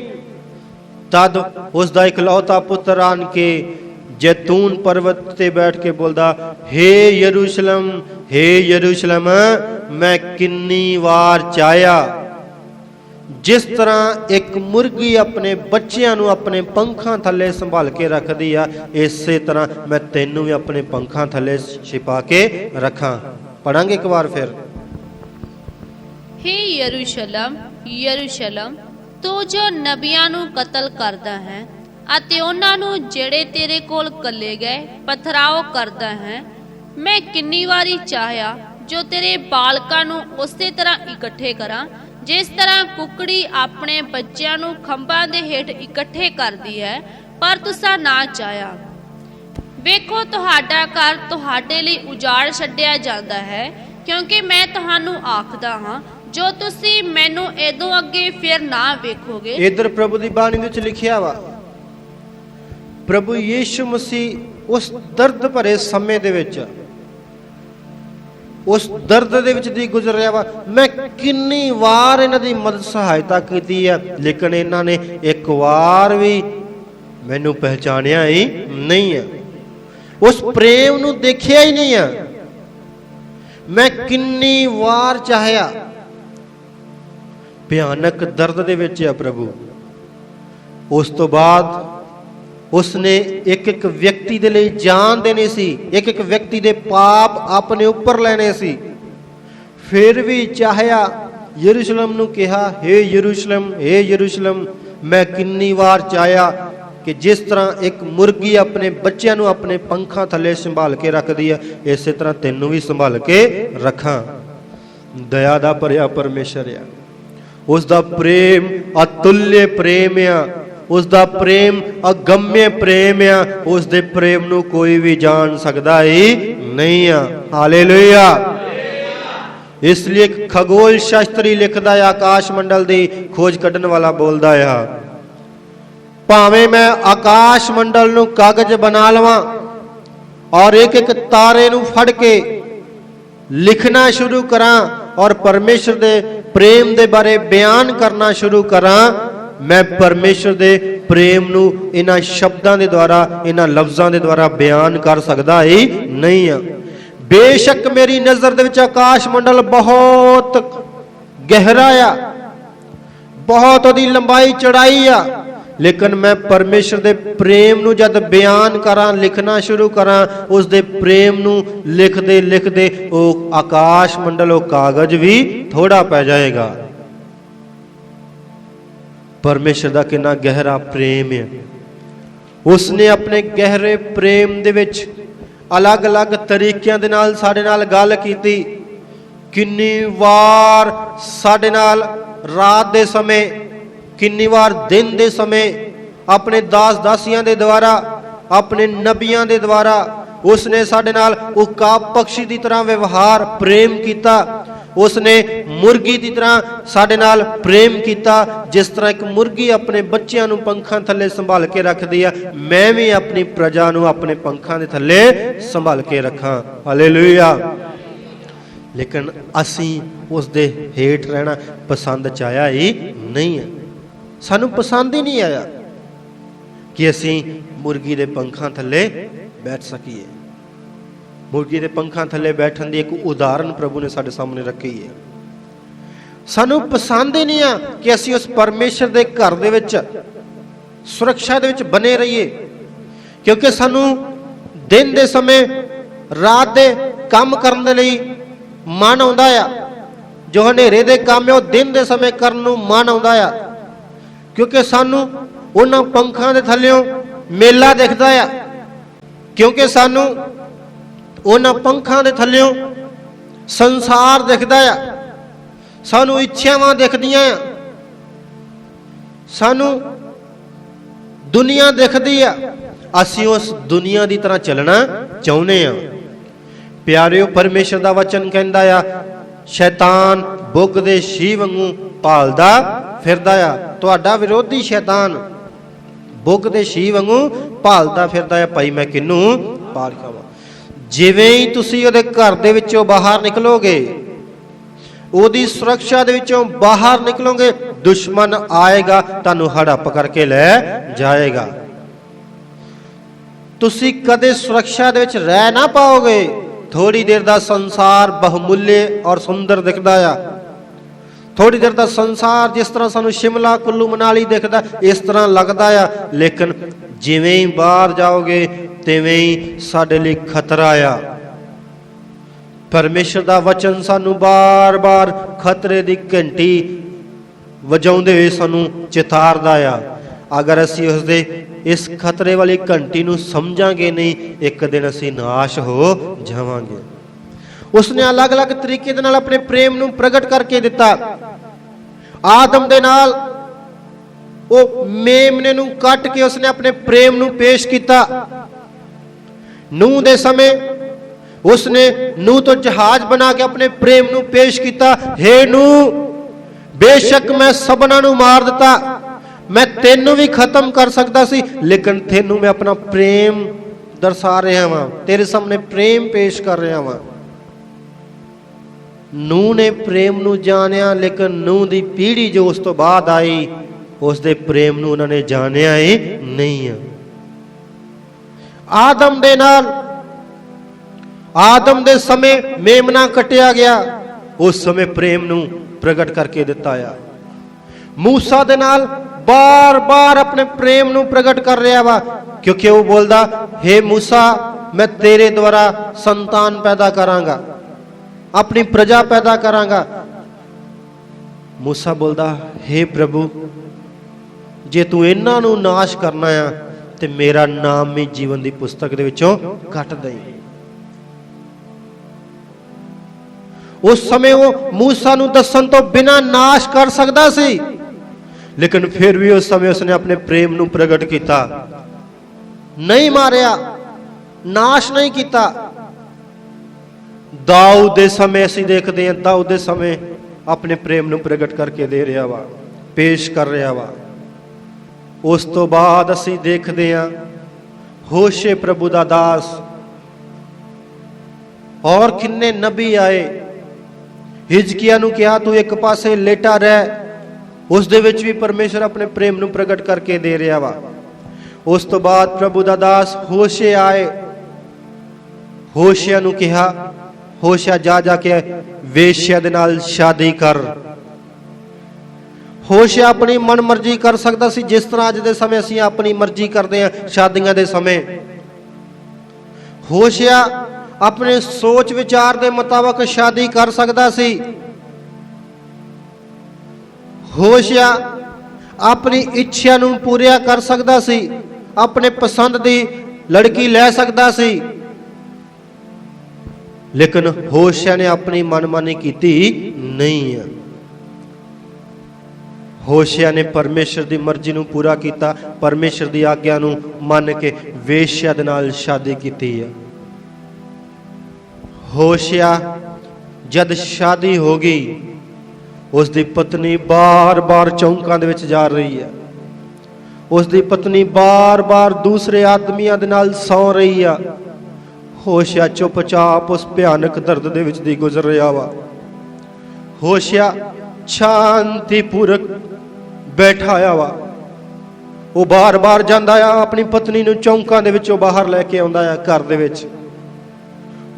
A: ਤਦ ਉਸ ਦਾ ਇਕਲੌਤਾ ਪੁੱਤਰ ਆਣ ਕੇ ਜੈਤੂਨ ਪਰਬਤ ਤੇ ਬੈਠ ਕੇ ਬੋਲਦਾ, ਹੇ ਯਰੂਸ਼ਲਮ, ਹੇ ਯਰੂਸ਼ਲਮ, ਮੈਂ ਕਿੰਨੀ ਵਾਰ ਚਾਹਿਆ। ਜਿਸ ਤਰ੍ਹਾਂ ਇੱਕ ਮੁਰਗੀ ਆਪਣੇ ਬੱਚਿਆਂ ਨੂੰ ਆਪਣੇ ਪੰਖਾਂ ਥੱਲੇ ਸੰਭਾਲ ਕੇ ਰੱਖਦੀ ਆ, ਇਸੇ ਤਰ੍ਹਾਂ ਮੈਂ ਤੈਨੂੰ ਵੀ ਆਪਣੇ ਪੰਖਾਂ ਥੱਲੇ ਛਿਪਾ ਕੇ ਰੱਖਾਂ। ਪੜਾਂਗੇ ਇੱਕ ਵਾਰ ਫਿਰ।
B: हे यरूशलम यरूशलम, ਤੂੰ ਜੋ ਨਬੀਆਂ ਨੂੰ ਕਤਲ ਕਰਦਾ ਹੈ ਅਤੇ ਉਹਨਾਂ ਨੂੰ ਜਿਹੜੇ ਤੇਰੇ ਕੋਲ ਕੱਲੇ ਗਏ ਪਥਰਾਓ ਕਰਦਾ ਹੈ, ਮੈਂ ਕਿੰਨੀ ਵਾਰੀ ਚਾਹਿਆ ਜੋ ਤੇਰੇ ਬਾਲਕਾਂ ਨੂੰ ਉਸੇ ਤਰ੍ਹਾਂ ਇਕੱਠੇ ਕਰਾਂ ਜਿਸ ਤਰ੍ਹਾਂ ਕੁਕੜੀ ਆਪਣੇ ਬੱਚਿਆਂ ਨੂੰ ਖੰਭਾਂ ਦੇ ਹੇਠ ਇਕੱਠੇ ਕਰਦੀ ਹੈ, ਪਰ ਤੁਸਾਂ ਨਾ ਚਾਹਿਆ। ਵੇਖੋ, ਤੁਹਾਡਾ ਘਰ ਤੁਹਾਡੇ ਲਈ ਉਜਾੜ ਛੱਡਿਆ ਜਾਂਦਾ ਹੈ, ਕਿਉਂਕਿ ਮੈਂ ਤੁਹਾਨੂੰ ਆਖਦਾ ਹਾਂ, ਜੋ ਤੁਸੀਂ ਮੈਨੂੰ ਇਦੋਂ ਅੱਗੇ ਫਿਰ ਨਾ ਵੇਖੋਗੇ। ਇਧਰ
A: ਪ੍ਰਭੂ ਦੀ ਬਾਣੀ ਵਿੱਚ ਲਿਖਿਆ ਵਾ, ਪ੍ਰਭੂ ਯੀਸ਼ੂ ਮਸੀਹ ਉਸ ਦਰਦ ਭਰੇ ਸਮੇਂ ਦੇ ਵਿੱਚ, ਉਸ ਦਰਦ ਦੇ ਵਿੱਚ ਦੀ ਗੁਜ਼ਰ ਰਿਹਾ ਵਾ। ਮੈਂ ਕਿੰਨੀ ਵਾਰ ਇਹਨਾਂ ਦੀ ਮਦਦ ਸਹਾਇਤਾ ਕੀਤੀ ਹੈ, ਲੇਕਿਨ ਇਹਨਾਂ ਨੇ ਇੱਕ ਵਾਰ ਵੀ ਮੈਨੂੰ ਪਹਿਚਾਣਿਆ ਹੀ ਨਹੀਂ ਹੈ, ਉਸ ਪ੍ਰੇਮ ਨੂੰ ਦੇਖਿਆ ਹੀ ਨਹੀਂ ਹੈ। ਮੈਂ ਕਿੰਨੀ ਵਾਰ ਚਾਹਿਆ। ਭਿਆਨਕ ਦਰਦ ਦੇ ਵਿੱਚ ਹੈ ਪ੍ਰਭੂ। ਉਸ ਤੋਂ ਬਾਅਦ ਉਸਨੇ ਇੱਕ ਇੱਕ ਵਿਅਕਤੀ ਦੇ ਲਈ ਜਾਨ ਦੇਣੀ ਸੀ, ਇੱਕ ਇੱਕ ਵਿਅਕਤੀ ਦੇ ਪਾਪ ਆਪਣੇ ਉੱਪਰ ਲੈਣੇ ਸੀ। ਫਿਰ ਵੀ ਚਾਹਿਆ, ਯਰੂਸ਼ਲਮ ਨੂੰ ਕਿਹਾ, ਹੇ ਯਰੂਸ਼ਲਮ, ਹੇ ਯਰੂਸ਼ਲਮ, ਮੈਂ ਕਿੰਨੀ ਵਾਰ ਚਾਹਿਆ ਕਿ ਜਿਸ ਤਰ੍ਹਾਂ ਇੱਕ ਮੁਰਗੀ ਆਪਣੇ ਬੱਚਿਆਂ ਨੂੰ ਆਪਣੇ ਪੰਖਾਂ ਥੱਲੇ ਸੰਭਾਲ ਕੇ ਰੱਖਦੀ ਹੈ, ਇਸੇ ਤਰ੍ਹਾਂ ਤੈਨੂੰ ਵੀ ਸੰਭਾਲ ਕੇ ਰੱਖਾਂ। ਦਇਆ ਦਾ ਭਰਿਆ ਪਰਮੇਸ਼ਰ ਆ। ਉਸ ਦਾ ਪ੍ਰੇਮ ਅਤੁੱਲ ਪ੍ਰੇਮ ਆ। ਉਸ ਦਾ ਪ੍ਰੇਮ ਅਗੰਮਯ ਪ੍ਰੇਮ ਆ। ਉਸ ਦੇ ਪ੍ਰੇਮ ਨੂੰ ਕੋਈ ਵੀ ਜਾਣ ਸਕਦਾ ਹੀ ਨਹੀਂ ਆ। ਹਾਲੇਲੂਇਆ। ਇਸ ਲਈ ਖਗੋਲ ਸ਼ਾਸਤਰੀ ਲਿਖਦਾ ਹੈ, ਆਕਾਸ਼ ਮੰਡਲ ਦੀ ਖੋਜ ਕੱਢਣ ਵਾਲਾ ਬੋਲਦਾ ਆ, ਭਾਵੇਂ ਮੈਂ ਆਕਾਸ਼ ਮੰਡਲ ਨੂੰ ਕਾਗਜ਼ ਬਣਾ ਲਵਾਂ ਔਰ ਇੱਕ ਇੱਕ ਤਾਰੇ ਨੂੰ ਫੜ ਕੇ ਲਿਖਣਾ ਸ਼ੁਰੂ ਕਰਾਂ ਔਰ ਪਰਮੇਸ਼ਰ ਦੇ ਪ੍ਰੇਮ ਦੇ ਬਾਰੇ ਬਿਆਨ ਕਰਨਾ ਸ਼ੁਰੂ ਕਰਾਂ, ਮੈਂ ਪਰਮੇਸ਼ਰ ਦੇ ਪ੍ਰੇਮ ਨੂੰ ਇਹਨਾਂ ਸ਼ਬਦਾਂ ਦੇ ਦੁਆਰਾ, ਇਹਨਾਂ ਲਫ਼ਜ਼ਾਂ ਦੇ ਦੁਆਰਾ ਬਿਆਨ ਕਰ ਸਕਦਾ ਹੀ ਨਹੀਂ ਆ। ਬੇਸ਼ੱਕ ਮੇਰੀ ਨਜ਼ਰ ਦੇ ਵਿੱਚ ਆਕਾਸ਼ ਮੰਡਲ ਬਹੁਤ ਗਹਿਰਾ ਆ, ਬਹੁਤ ਉਹਦੀ ਲੰਬਾਈ ਚੜਾਈ ਆ, लेकिन मैं परमेश्वर दे प्रेम नू जद बयान करा, लिखना शुरू करा, उस दे प्रेम नू लिखदे लिखदे वो आकाश मंडल, वो कागज भी थोड़ा पै जाएगा। परमेश्वर दा कितना गहरा प्रेम है। उसने अपने गहरे प्रेम दे विच अलग अलग तरीकिਆਂ ਦੇ ਨਾਲ ਸਾਡੇ ਨਾਲ ਗੱਲ ਕੀਤੀ। किन्नी वार साडे नाल रात दे समय, किन्नी वार दिन दे समय अपने दास दासियां दे द्वारा, अपने नबियां दे द्वारा उसने साडे नाल उकाब पक्षी की तरह व्यवहार प्रेम किया। उसने मुर्गी की तरह साडे नाल प्रेम किया। जिस तरह एक मुर्गी अपने बच्चों नूं पंखां थल्ले संभाल के रखदी है, मैं भी अपनी प्रजा नूं अपने पंखां दे थल्ले संभाल के रखां। हालेलुया। लेकिन असी उस दे हेठ रहना पसंद चाया ही नहीं है। सानू पसंद ही नहीं आया कि असी मुर्गी दे पंखां थल्ले बैठ सकीए। मुर्गी दे पंखां थल्ले बैठन दी एक उदाहरण प्रभु ने साडे सामने रखी है। सानू पसंद ही नहीं आ कि असी उस परमेश्वर दे घर दे विच सुरक्षा दे विच बने रहिए, क्योंकि सानू दिन दे समय रात दे काम करन दे लई मन आउंदा आ। जो हनेरे दे काम है वो दिन दे समय करन नूं मन आउंदा आ, क्योंकि सानू उन्हां पंखां दे थल्लियों मेला दिखदा आ, क्योंकि सानू उन्हां पंखां दे थल्लियों संसार दिखदा आ, सानू इच्छावां दिखदियां आ, सानू दुनिया दिखदी आ। असीं उस दुनिया दी तरह चलना चाहुंदे आ। प्यारिओ, परमेश्वर दा वचन कहंदा आ, शैतान बुग दे शी वांगू भालदा फिरदा आ। तुहाडा विरोधी शैतान बुग दे शी वांगू भालदा फिरदा आ, भाई मैं किनू पाल खावां। जिवें ही तुसीं उहदे घर दे विचों बाहर निकलोगे, ओदी सुरक्षा दे विचों बाहर निकलोगे, दुश्मन आएगा, तुहानू हड़प करके ले जाएगा। तुसीं कदे सुरक्षा दे विच रह ना पाओगे। थोड़ी देर दा संसार बहुमूल्य और सुंदर दिखदा आ। थोड़ी देर दा संसार जिस तरह सानू शिमला कुल्लू मनाली दिखदा, इस तरह लगदा आ, लेकिन जिवें ही बाहर जाओगे तिवें ही साडे लई खतरा आ। परमेश्वर दा वचन सानू बार बार खतरे दी घंटी वजाउंदे होए सानू चेतारदा आ। अगर असी उसदे इस खतरे वाली घंटी नूं समझांगे नहीं, एक दिन असी नाश हो जावांगे। उसने अलग अलग तरीके दे नाल अपने प्रेम नूं प्रगट करके दिता। आदम दे नाल ओ मेमने नूं कट के उसने अपने प्रेम नूं पेश किया। नूह दे समय उसने नूह तो जहाज बना के अपने प्रेम नूं पेश किया। हे नूह, बेशक मैं सबना नूं मार दिता, मैं तेनू भी खत्म कर सकता सी, लेकिन तेनू मैं अपना प्रेम दर्शा रहा वां, तेरे सामने प्रेम पेश कर रहा वां। नूह ने प्रेम नू जानिया, लेकिन नूह दी पीढ़ी जो उस तो बाद आई, उस दे प्रेम नू उन्होंने जानिया ही नहीं है। आदम दे नाल, आदम दे समय मेमना कटिया गया, उस समय प्रेम नू प्रगट करके दिता है। मूसा दे नाल बार बार अपने प्रेम नू प्रगट कर रहा वा, क्योंकि वो बोलदा, हे मूसा, मैं तेरे द्वारा संतान पैदा करांगा, अपनी प्रजा पैदा करांगा। मूसा बोलदा, हे प्रभु, जे तू इन्हां नू नाश करना आ ते मेरा नाम भी जीवन दी पुस्तक दे विचों कट दई। उस समय वो मूसा नू दसन तो बिना नाश कर सकदा सी, लेकिन फिर भी उस समय उसने अपने प्रेम नू प्रगट किया, नहीं मारिया, नाश नहीं किया। दाऊद दे समय असीं देखते हैं, दाऊद दे समय अपने प्रेम नू प्रगट करके दे रहा वा, पेश कर रहा वा। उस तो बाद असीं देखते हैं होशे प्रभु दा दास, और किन्ने नबी आए। हिजकिया नू कहा तू एक पासे लेटा रह, उस दे विच भी परमेश्वर अपने प्रेम नू प्रगट करके दे रहा वा। उस तो बाद प्रभु दा दास होशे आए, होशिया नू कहा, होशिया जा जाके वेश्या दे नाल शादी कर। ਹੋਸ਼ਿਆ ਆਪਣੀ ਮਨ ਮਰਜ਼ੀ ਕਰ ਸਕਦਾ ਸੀ, ਜਿਸ ਤਰ੍ਹਾਂ ਅੱਜ ਦੇ ਸਮੇਂ ਅਸੀਂ ਆਪਣੀ ਮਰਜ਼ੀ ਕਰਦੇ ਹਾਂ ਸ਼ਾਦੀਆਂ ਦੇ ਸਮੇਂ। ਹੋਸ਼ਿਆ ਆਪਣੇ ਸੋਚ ਵਿਚਾਰ ਦੇ ਮੁਤਾਬਕ ਸ਼ਾਦੀ ਕਰ ਸਕਦਾ ਸੀ। ਹੋਸ਼ਿਆ ਆਪਣੀ ਇੱਛਾ ਨੂੰ ਪੂਰਾ ਕਰ ਸਕਦਾ ਸੀ, ਆਪਣੇ ਪਸੰਦ ਦੀ ਲੜਕੀ ਲੈ ਸਕਦਾ ਸੀ। ਲੇਕਿਨ ਹੋਸ਼ਿਆ ਨੇ ਆਪਣੀ ਮਨਮਾਨੀ ਕੀਤੀ ਨਹੀਂ ਹੈ। ਹੋਸ਼ਿਆ ਨੇ ਪਰਮੇਸ਼ਰ ਦੀ ਮਰਜ਼ੀ ਨੂੰ ਪੂਰਾ ਕੀਤਾ, ਪਰਮੇਸ਼ਰ ਦੀ ਆਗਿਆ ਨੂੰ ਮੰਨ ਕੇ ਵੇਸ਼ਿਆ ਦੇ ਨਾਲ ਸ਼ਾਦੀ ਕੀਤੀ ਹੈ। ਹੋਸ਼ਿਆ ਜਦ ਸ਼ਾਦੀ ਹੋ ਗਈ, ਉਸ ਦੀ ਪਤਨੀ ਬਾਰ-ਬਾਰ ਚੌਂਕਾਂ ਦੇ ਵਿੱਚ ਜਾ ਰਹੀ ਹੈ। ਉਸ ਦੀ ਪਤਨੀ ਬਾਰ-ਬਾਰ ਦੂਸਰੇ ਆਦਮੀਆਂ ਦੇ ਨਾਲ ਸੌ ਰਹੀ ਆ। ਹੋਸ਼ਿਆ ਚੁੱਪਚਾਪ ਉਸ ਭਿਆਨਕ ਦਰਦ ਦੇ ਵਿੱਚ ਦੀ ਗੁਜ਼ਰ ਰਿਹਾ ਵਾ। ਹੋਸ਼ਿਆ ਸ਼ਾਂਤੀਪੂਰਕ ਬੈਠਾ ਆ ਵਾ। ਉਹ ਬਾਰ-ਬਾਰ ਜਾਂਦਾ ਆ, ਆਪਣੀ ਪਤਨੀ ਨੂੰ ਚੌਂਕਾਂ ਦੇ ਵਿੱਚੋਂ ਬਾਹਰ ਲੈ ਕੇ ਆਉਂਦਾ ਆ ਘਰ ਦੇ ਵਿੱਚ।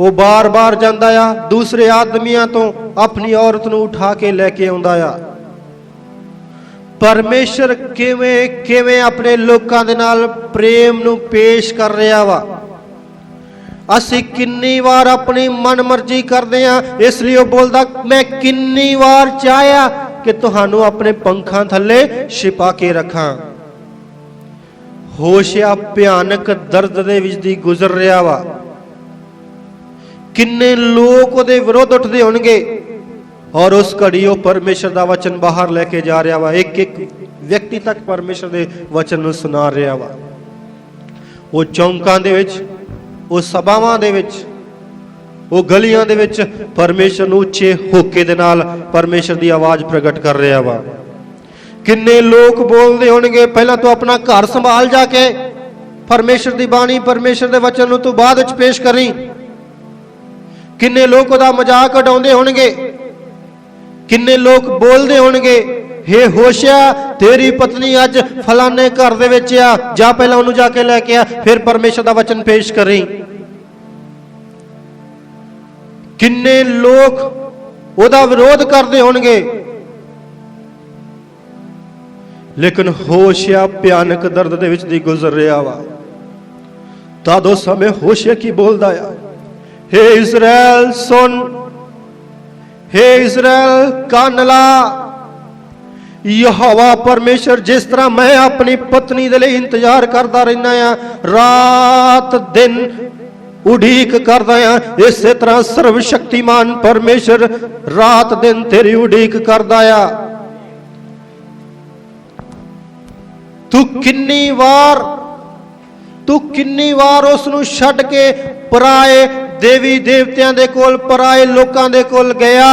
A: ਉਹ ਬਾਰ-ਬਾਰ ਜਾਂਦਾ ਆ, ਦੂਸਰੇ ਆਦਮੀਆਂ ਤੋਂ ਆਪਣੀ ਔਰਤ ਨੂੰ ਉਠਾ ਕੇ ਲੈ ਕੇ ਆਉਂਦਾ ਆ। ਪਰਮੇਸ਼ਰ ਕਿਵੇਂ ਆਪਣੇ ਲੋਕਾਂ ਦੇ ਨਾਲ ਪ੍ਰੇਮ ਨੂੰ ਪੇਸ਼ ਕਰ ਰਿਹਾ ਵਾ। ਅਸੀਂ ਕਿੰਨੀ ਵਾਰ ਆਪਣੀ ਮਨਮਰਜ਼ੀ ਕਰਦੇ ਹਾਂ, ਇਸ ਲਈ ਉਹ ਬੋਲਦਾ, ਮੈਂ ਕਿੰਨੀ ਵਾਰ ਚਾਹਿਆ ਕਿ ਤੁਹਾਨੂੰ ਆਪਣੇ ਪੰਖਾਂ ਥੱਲੇ ਛਿਪਾ ਕੇ ਰੱਖਾਂ। ਹੋਸ਼ਿਆ ਭਿਆਨਕ ਦਰਦ ਦੇ ਵਿੱਚ ਦੀ ਗੁਜ਼ਰ ਰਿਹਾ ਵਾ। ਕਿੰਨੇ ਲੋਕ ਉਹਦੇ ਵਿਰੁੱਧ ਉੱਠਦੇ ਹੋਣਗੇ, ਔਰ ਉਸ ਘੜੀ ਉਹ ਪਰਮੇਸ਼ਰ ਦਾ ਵਚਨ ਬਾਹਰ ਲੈ ਕੇ ਜਾ ਰਿਹਾ ਵਾ। ਇੱਕ ਇੱਕ ਵਿਅਕਤੀ ਤੱਕ ਪਰਮੇਸ਼ਰ ਦੇ ਵਚਨ ਨੂੰ ਸੁਣਾ ਰਿਹਾ ਵਾ। ਉਹ ਚੌਂਕਾਂ ਦੇ ਵਿੱਚ, ਉਹ ਸਭਾਵਾਂ ਦੇ ਵਿੱਚ, ਉਹ ਗਲੀਆਂ ਦੇ ਵਿੱਚ ਪਰਮੇਸ਼ਰ ਨੂੰ ਉੱਚੇ ਹੋਕੇ ਦੇ ਨਾਲ ਪਰਮੇਸ਼ਰ ਦੀ ਆਵਾਜ਼ ਪ੍ਰਗਟ ਕਰ ਰਿਹਾ ਵਾ। ਕਿੰਨੇ ਲੋਕ ਬੋਲਦੇ ਹੋਣਗੇ, ਪਹਿਲਾਂ ਤੂੰ ਆਪਣਾ ਘਰ ਸੰਭਾਲ ਜਾ ਕੇ ਪਰਮੇਸ਼ਰ ਦੀ ਬਾਣੀ, ਪਰਮੇਸ਼ਰ ਦੇ ਵਚਨ ਨੂੰ ਤੂੰ ਬਾਅਦ ਵਿੱਚ ਪੇਸ਼ ਕਰੀ। ਕਿੰਨੇ ਲੋਕ ਉਹਦਾ ਮਜ਼ਾਕ ਉਡਾਉਂਦੇ ਹੋਣਗੇ। ਕਿੰਨੇ ਲੋਕ ਬੋਲਦੇ ਹੋਣਗੇ, ਹੇ ਹੋਸ਼ਿਆ, ਤੇਰੀ ਪਤਨੀ ਅੱਜ ਫਲਾਣੇ ਘਰ ਦੇ ਵਿੱਚ ਆ, ਜਾ ਪਹਿਲਾਂ ਉਹਨੂੰ ਜਾ ਕੇ ਲੈ ਕੇ ਆ, ਫਿਰ ਪਰਮੇਸ਼ਰ ਦਾ ਵਚਨ ਪੇਸ਼ ਕਰੀ। ਕਿੰਨੇ ਲੋਕ ਉਹਦਾ ਵਿਰੋਧ ਕਰਦੇ ਹੋਣਗੇ। ਲੇਕਿਨ ਹੋਸ਼ਿਆ ਭਿਆਨਕ ਦਰਦ ਦੇ ਵਿੱਚ ਦੀ ਗੁਜ਼ਰ ਰਿਹਾ ਵਾ। ਤਦ ਉਸ ਸਮੇਂ ਹੋਸ਼ਿਆ ਕੀ ਬੋਲਦਾ ਆ, हे इज़राइल सुन, हे इज़राइल कान ला। यहोवा परमेश्वर जिस तरह मैं अपनी पत्नी दे लई इंतजार करता रहना आ, रात दिन उड़ीक करदा आ, इसे तरह सर्वशक्तिमान परमेश्वर रात दिन तेरी उड़ीक करदा आ। तू किन्नी वार उस नूं छड्ड के पराए देवी देवतियां दे कोल, पराए लोकां दे कोल गया।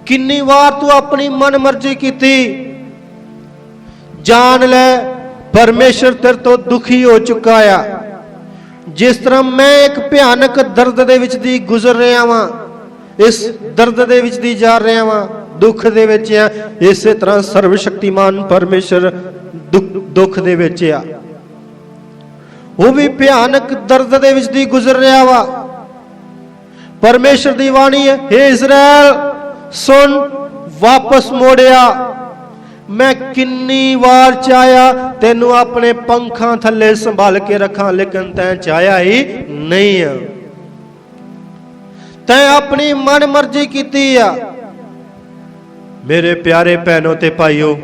A: किन्नी वार तू अपनी मन मर्जी कीती। जान ले परमेश्वर तेरे तो दुखी हो चुका आ। जिस तरह मैं एक भयानक दर्द दे विच दी गुजर रहा वां, इस दर्द दे विच दी जा रहा वां, दुख दे विच आ, इसे तरह सर्वशक्तिमान परमेश्वर दुख दे विच आ। वो भी भयानक दर्द दे विच दी गुजर रहा वा। परमेश्वर दी वाणी है, हे इज़राइल सुन, वापस मोड़िया। मैं किन्नी वार चाया तेनू अपने पंखां थल्ले संभाल के रखा, लेकिन तैं चाया ही नहीं है। तैं अपनी मन मर्जी कीती आ। मेरे प्यारे भैनों ते भाइयों,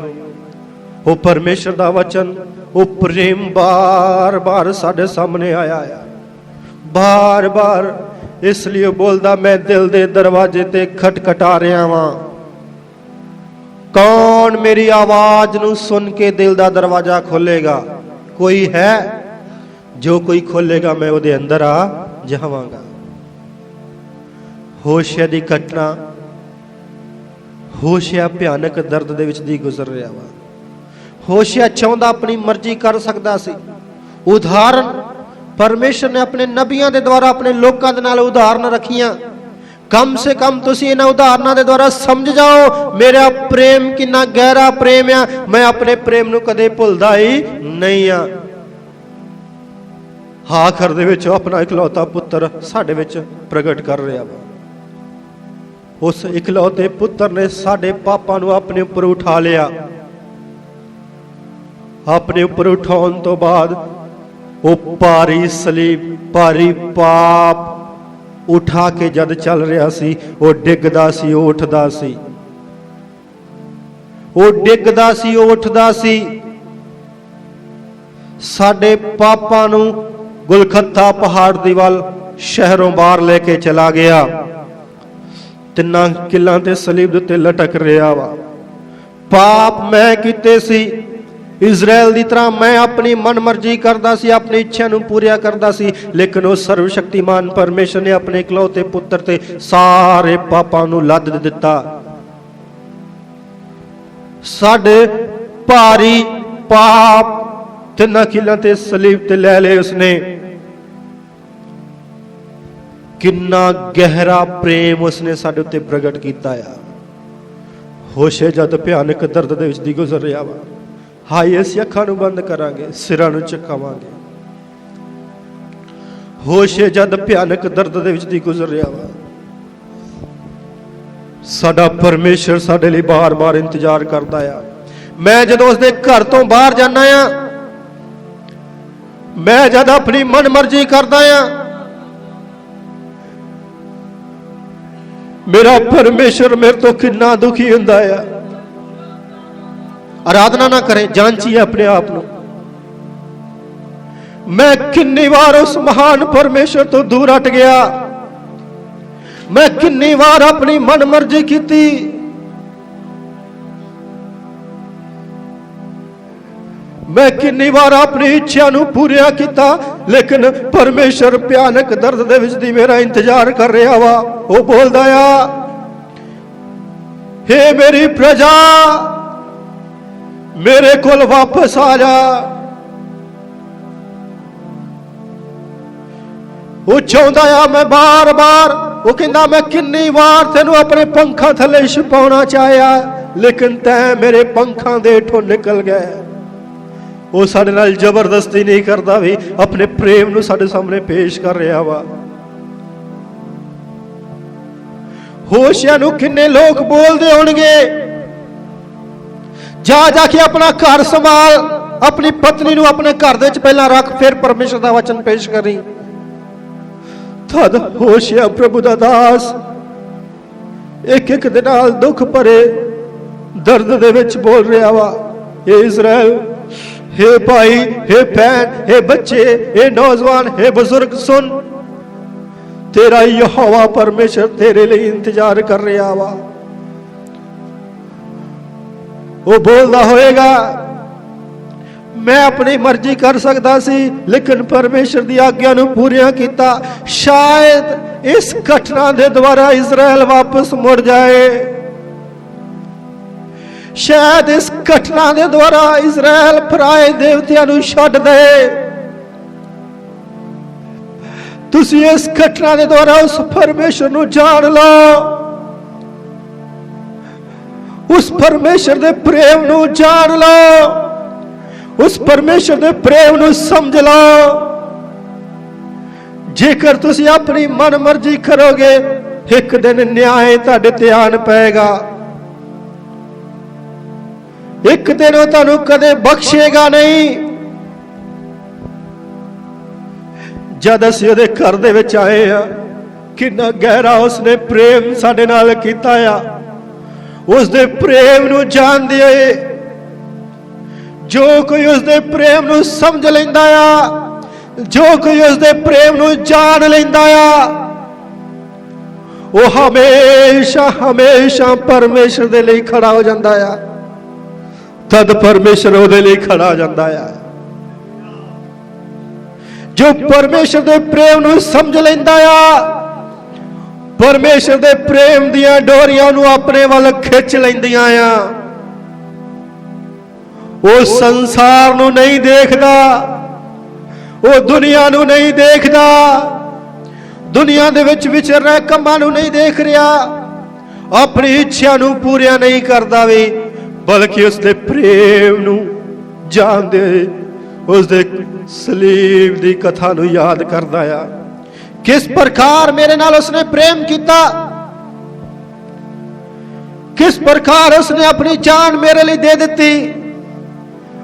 A: वो परमेश्वर दा वचन, वो प्रेम बार बार साढ़े सामने आया है, बार बार। इसलिए बोलदा, मैं दिल दे दरवाजे ते खटखटा रहा वां। कौन मेरी आवाज नूं सुन के दिल दा दरवाजा खोलेगा? कोई है? जो कोई खोलेगा मैं उहदे अंदर आ जावांगा। होशिया दी घटना, होशिया भयानक दर्द दे विच दी गुजर रहा वा। होशिया चाहता अपनी मर्जी कर सकता सी। उदाहरण परमेश्वर ने अपने नबियां दे द्वारा अपने लोकां दे नाल उदाहरण रखियां। कम से कम तुसीं इन्हां उदाहरणां दे द्वारा समझ जाओ मेरा प्रेम कितना गहरा प्रेम आ। मैं अपने प्रेम नूं कदे भुलदा ही नहीं आ। आखिर दे विच अपना इकलौता पुत्र साडे विच प्रगट कर रहा वा। ਉਸ ਇਕਲੌਤੇ ਪੁੱਤਰ ਨੇ ਸਾਡੇ ਪਾਪਾਂ ਨੂੰ ਆਪਣੇ ਉੱਪਰ ਉਠਾ ਲਿਆ। ਆਪਣੇ ਉੱਪਰ ਉਠਾਉਣ ਤੋਂ ਬਾਅਦ ਉਹ ਭਾਰੀ ਸਲੀਬ, ਭਾਰੀ ਪਾਪ ਉਠਾ ਕੇ ਜਦ ਚੱਲ ਰਿਹਾ ਸੀ, ਉਹ ਡਿੱਗਦਾ ਸੀ, ਉਹ ਉੱਠਦਾ ਸੀ, ਉਹ ਡਿੱਗਦਾ ਸੀ, ਉਹ ਉੱਠਦਾ ਸੀ। ਸਾਡੇ ਪਾਪਾਂ ਨੂੰ ਗੁਲਖੱਤਾ ਪਹਾੜ ਦੀ ਵੱਲ ਸ਼ਹਿਰੋਂ ਬਾਹਰ ਲੈ ਕੇ ਚਲਾ ਗਿਆ। 3 ਕਿੱਲਾਂ ਤੇ ਸਲੀਬ ਦੇ ਉੱਤੇ ਲਟਕ ਰਿਹਾ ਵਾ। ਪਾਪ ਮੈਂ ਕੀਤੇ ਸੀ, ਇਜ਼ਰਾਈਲ ਦੀ ਤਰ੍ਹਾਂ ਮੈਂ ਆਪਣੀ ਮਨਮਰਜ਼ੀ ਕਰਦਾ ਸੀ, ਆਪਣੀ ਇੱਛਾ ਨੂੰ ਪੂਰੀਆਂ ਕਰਦਾ ਸੀ, ਲੇਕਿਨ ਉਹ ਸਰਵ ਸ਼ਕਤੀਮਾਨ ਪਰਮੇਸ਼ਰ ਨੇ ਆਪਣੇ ਇਕਲੌਤੇ ਪੁੱਤਰ ਤੇ ਸਾਰੇ ਪਾਪਾਂ ਨੂੰ ਲੱਦ ਦਿੱਤਾ। ਸਾਡੇ ਭਾਰੀ ਪਾਪ 3 ਕਿੱਲਾਂ ਤੇ ਸਲੀਬ ਤੇ ਲੈ ਲਏ ਉਸਨੇ। ਕਿੰਨਾ ਗਹਿਰਾ ਪ੍ਰੇਮ ਉਸਨੇ ਸਾਡੇ ਉੱਤੇ ਪ੍ਰਗਟ ਕੀਤਾ ਆ। ਹੋਸ਼ੇ ਜਦ ਭਿਆਨਕ ਦਰਦ ਦੇ ਵਿੱਚ ਦੀ ਗੁਜ਼ਰ ਰਿਹਾ ਵਾ, ਹਾਏ ਅਸੀਂ ਅੱਖਾਂ ਨੂੰ ਬੰਦ ਕਰਾਂਗੇ, ਸਿਰਾਂ ਨੂੰ ਝੁਕਾਵਾਂਗੇ। ਹੋਸ਼ੇ ਜਦ ਭਿਆਨਕ ਦਰਦ ਦੇ ਵਿੱਚ ਦੀ ਗੁਜ਼ਰ ਰਿਹਾ ਵਾ, ਸਾਡਾ ਪਰਮੇਸ਼ਰ ਸਾਡੇ ਲਈ ਬਾਰ-ਬਾਰ ਇੰਤਜ਼ਾਰ ਕਰਦਾ ਆ। ਮੈਂ ਜਦੋਂ ਉਸਦੇ ਘਰ ਤੋਂ ਬਾਹਰ ਜਾਂਦਾ ਆ, ਮੈਂ ਜਦ ਆਪਣੀ ਮਨਮਰਜ਼ੀ ਕਰਦਾ ਆ, ਮੇਰਾ ਪਰਮੇਸ਼ਰ ਮੇਰੇ ਤੋਂ ਕਿੰਨਾ ਦੁਖੀ ਹੁੰਦਾ ਆ। ਆਰਾਧਨਾ ਨਾ ਕਰੇ, ਜਾਂਚੀਏ ਆਪਣੇ ਆਪ ਨੂੰ। ਮੈਂ ਕਿੰਨੀ ਵਾਰ ਉਸ ਮਹਾਨ ਪਰਮੇਸ਼ਰ ਤੋਂ ਦੂਰ ਹਟ ਗਿਆ। ਮੈਂ ਕਿੰਨੀ ਵਾਰ ਆਪਣੀ ਮਨਮਰਜ਼ੀ ਕੀਤੀ। ਮੈਂ ਕਿੰਨੀ ਵਾਰ ਆਪਣੀ ਇੱਛਾ ਨੂੰ ਪੂਰੀਆਂ ਕੀਤਾ, ਲੇਕਿਨ ਪਰਮੇਸ਼ਰ ਭਿਆਨਕ ਦਰਦ ਦੇ ਵਿੱਚ ਦੀ ਮੇਰਾ ਇੰਤਜ਼ਾਰ ਕਰ ਰਿਹਾ ਵਾ। ਉਹ ਬੋਲਦਾ ਆ, ਹੇ ਮੇਰੀ ਪ੍ਰਜਾ, ਮੇਰੇ ਕੋਲ ਵਾਪਸ ਆ ਜਾ। ਉਹ ਚਾਹੁੰਦਾ ਆ, ਮੈਂ ਬਾਰ-ਬਾਰ, ਉਹ ਕਹਿੰਦਾ ਮੈਂ ਕਿੰਨੀ ਵਾਰ ਤੈਨੂੰ ਆਪਣੇ ਪੰਖਾਂ ਥੱਲੇ ਛੁਪਾਉਣਾ ਚਾਹਿਆ, ਲੇਕਿਨ ਤੈਂ ਮੇਰੇ ਪੰਖਾਂ ਦੇ ਹੇਠੋਂ ਨਿਕਲ ਗਏ। ਉਹ ਸਾਡੇ ਨਾਲ ਜ਼ਬਰਦਸਤੀ ਨਹੀਂ ਕਰਦਾ ਵੀ, ਆਪਣੇ ਪ੍ਰੇਮ ਨੂੰ ਸਾਡੇ ਸਾਹਮਣੇ ਪੇਸ਼ ਕਰ ਰਿਹਾ ਵਾ। ਹੋਸ਼ਿਆ ਨੂੰ ਕਿੰਨੇ ਲੋਕ ਬੋਲਦੇ ਹੋਣਗੇ, ਜਾ ਕੇ ਆਪਣਾ ਘਰ ਸੰਭਾਲ, ਆਪਣੀ ਪਤਨੀ ਨੂੰ ਆਪਣੇ ਘਰ ਦੇ ਵਿੱਚ ਪਹਿਲਾਂ ਰੱਖ, ਫਿਰ ਪਰਮੇਸ਼ਰ ਦਾ ਵਚਨ ਪੇਸ਼ ਕਰੀ। ਤਦ ਹੋਸ਼ਿਆ ਪ੍ਰਭੂ ਦਾ ਦਾਸ ਇੱਕ ਦੇ ਨਾਲ ਦੁੱਖ ਭਰੇ ਦਰਦ ਦੇ ਵਿੱਚ ਬੋਲ ਰਿਹਾ ਵਾ, हे इज़राइल, हे भाई, हे बहन, हे बच्चे, हे नौजवान, हे बुजुर्ग, सुन, तेरा यहोवा परमेश्वर तेरे लिए इंतजार कर रहा वा। वो बोलदा होएगा, मैं अपनी मर्जी कर सकता सी, लेकिन परमेश्वर की आज्ञा नूं पूरियां कीता। शायद इस घटना के द्वारा इज़राइल वापस मुड़ जाए। शायद इस घटना के द्वारा इज़राइल पराए देवतियां नूं छड्ड दे। तुसी इस घटना के द्वारा उस परमेश्वर नूं जान लो, उस परमेश्वर दे प्रेम नूं जान लो, उस परमेश्वर दे प्रेम नूं समझ लो। जेकर तुसी अपनी मन मर्जी करोगे, एक दिन न्याय तुहाडे ते आन पएगा। एक दिन वो तुहानू कदे बख्शेगा नहीं। जद असीं उहदे घर दे विच आए आ, किन्ना गहरा उसने प्रेम साडे नाल कीता आ। उसदे प्रेम नूं जानदे होए जो कोई उसदे प्रेम नूं समझ लैंदा आ, जो कोई उसदे प्रेम नूं जान लैंदा आ, वो हमेशा हमेशा परमेश्वर दे लई खड़ा हो जांदा आ। तद परमेश्वर उहदे लई खड़ा हो जांदा आ। जो परमेश्वर दे प्रेम नूं समझ लैंदा आ, परमेश्वर दे प्रेम दियां डोरियां नूं अपने वल खिच लैंदियां आ। वो संसार नूं नहीं देखदा, वो दुनिया नूं नहीं देखदा, दुनिया दे विच विचर रहे कंमां नूं नहीं देख रहा, अपनी इच्छा नूं पूरियां नहीं करदा वी, बल्कि उसदे प्रेम नूं जानदे उसदे सलीब दी कथा नूं याद करदा आ। किस प्रकार मेरे नाल उसने प्रेम किया, किस प्रकार उसने अपनी जान मेरे लिए दे दी।